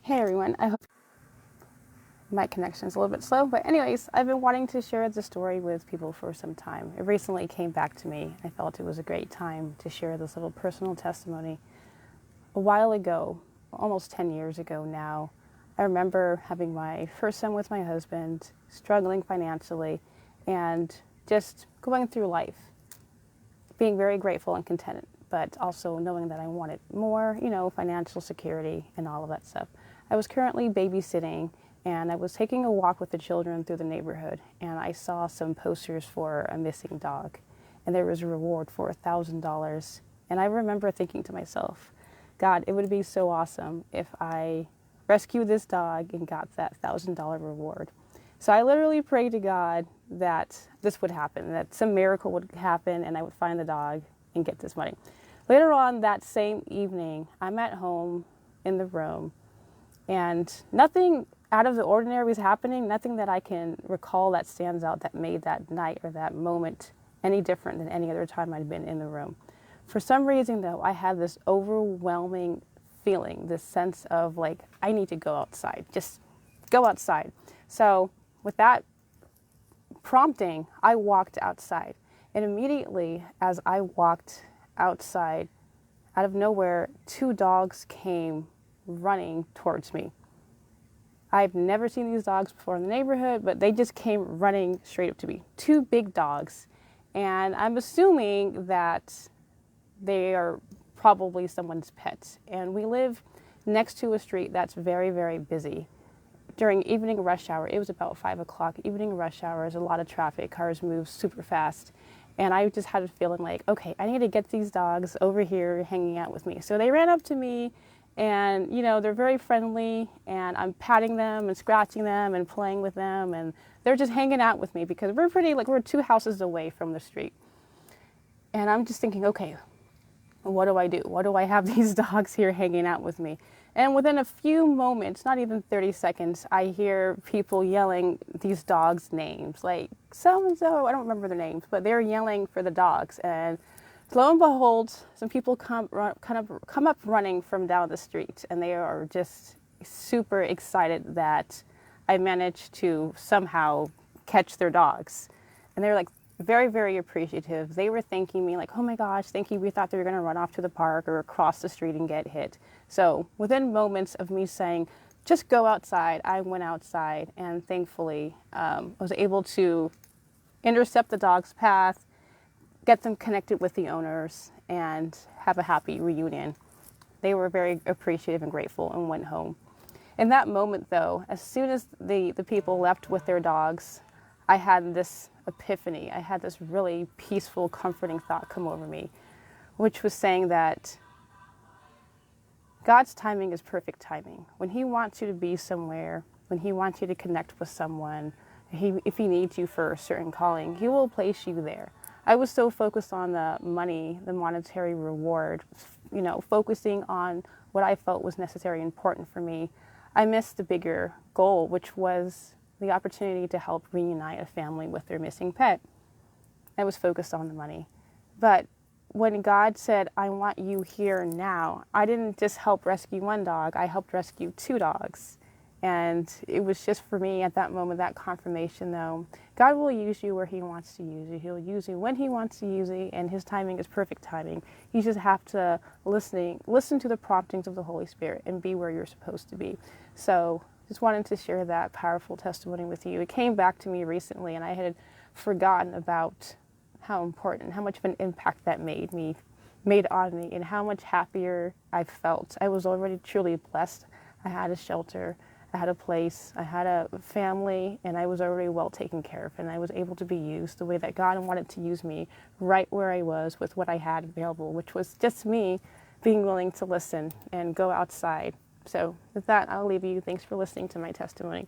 Hey everyone, I hope my connection is a little bit slow, but anyways, I've been wanting to share this story with people for some time. It recently came back to me. I felt it was a great time to share this little personal testimony. A while ago, almost 10 years ago now, I remember having my first son with my husband, struggling financially, and just going through life, being very grateful and content, but also knowing that I wanted more, financial security and all of that stuff. I was currently babysitting and I was taking a walk with the children through the neighborhood and I saw some posters for a missing dog and there was a reward for $1,000. And I remember thinking to myself, God, it would be so awesome if I rescued this dog and got that $1,000 reward. So I literally prayed to God that this would happen, that some miracle would happen and I would find the dog and get this money. Later on that same evening, I'm at home in the room and nothing out of the ordinary was happening, nothing that I can recall that stands out that made that night or that moment any different than any other time I'd been in the room. For some reason though, I had this overwhelming feeling, this sense of like, I need to go outside, just go outside. So with that prompting, I walked outside. And immediately as I walked outside, out of nowhere, two dogs came running towards me. I've never seen these dogs before in the neighborhood, but they just came running straight up to me. Two big dogs. And I'm assuming that they are probably someone's pets. And we live next to a street that's very, very busy. During evening rush hour, it was about 5 o'clock. Evening rush hour, there's a lot of traffic. Cars move super fast. And I just had a feeling like, okay, I need to get these dogs over here hanging out with me. So they ran up to me and, they're very friendly and I'm patting them and scratching them and playing with them. And they're just hanging out with me because we're 2 houses away from the street. And I'm just thinking, okay, what do I do? What do I have these dogs here hanging out with me? And within a few moments, not even 30 seconds, I hear people yelling these dogs' names, like so-and-so, I don't remember their names, but they're yelling for the dogs. And lo and behold, some people come up running from down the street, and they are just super excited that I managed to somehow catch their dogs. And they're like, very, very appreciative. They were thanking me like, oh my gosh, thank you. We thought they were going to run off to the park or across the street and get hit. So within moments of me saying, just go outside, I went outside and thankfully was able to intercept the dog's path, get them connected with the owners, and have a happy reunion. They were very appreciative and grateful and went home. In that moment though, as soon as the people left with their dogs, I had this epiphany. I had this really peaceful, comforting thought come over me, which was saying that God's timing is perfect timing. When He wants you to be somewhere, when He wants you to connect with someone, if He needs you for a certain calling, He will place you there. I was so focused on the money, the monetary reward, focusing on what I felt was necessary and important for me. I missed the bigger goal, which was the opportunity to help reunite a family with their missing pet. I was focused on the money. But when God said, I want you here now, I didn't just help rescue one dog, I helped rescue 2 dogs. And it was just for me at that moment, that confirmation though, God will use you where He wants to use you. He'll use you when He wants to use you, and His timing is perfect timing. You just have to listen to the promptings of the Holy Spirit and be where you're supposed to be. So just wanted to share that powerful testimony with you. It came back to me recently and I had forgotten about how important, how much of an impact that made on me and how much happier I felt. I was already truly blessed. I had a shelter, I had a place, I had a family, and I was already well taken care of, and I was able to be used the way that God wanted to use me right where I was with what I had available, which was just me being willing to listen and go outside. So with that, I'll leave you. Thanks for listening to my testimony.